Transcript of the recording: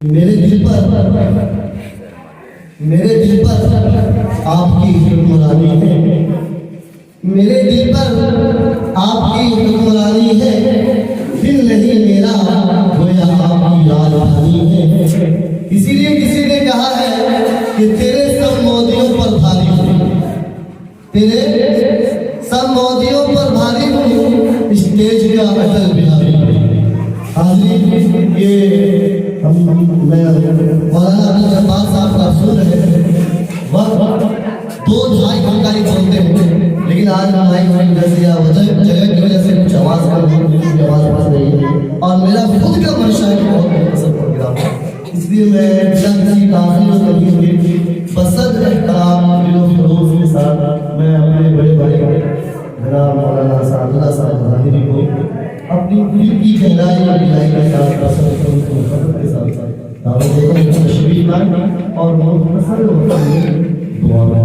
میرے دل پر آپ کی حکمرانی ہے، میرے دل پر آپ کی حکمرانی ہے، دل نہیں میرا گویا آپ کی راجدھانی ہے۔ اسی لیے کسی نے کہا ہے کہ تیرے سب مودیوں پر بھاری ہوں، تیرے سب مودیوں پر بھاری ہوں، اسٹیج کا اٹل بہاری ہوں۔ حاضرین، یہ میں مولانا عبدالجبار صاحب کا سن رہے ہیں، وقت 2-2.5 گھنٹہ ہی بولتے ہیں، لیکن آج مائک کی وجہ سے یا جگہ کی وجہ سے کچھ آواز کی آواز پاس نہیں ہے، اور میرا خود کا منشا ہے کہ بہت مختصر پروگرام ہے، اس لیے میں بلا کسی تاخیر و تبدیل کے بصد احترام دل و خلوص کے ساتھ میں اپنے بڑے بھائی جناب مولانا سعد اللہ صاحب ظاہری کو اپنی دل کی گہرائی اور گہرائی کے ساتھ پسند کے ساتھ دعوت دیتا ہوں تشریف لائیں اور مختصر وقت میں دعا میں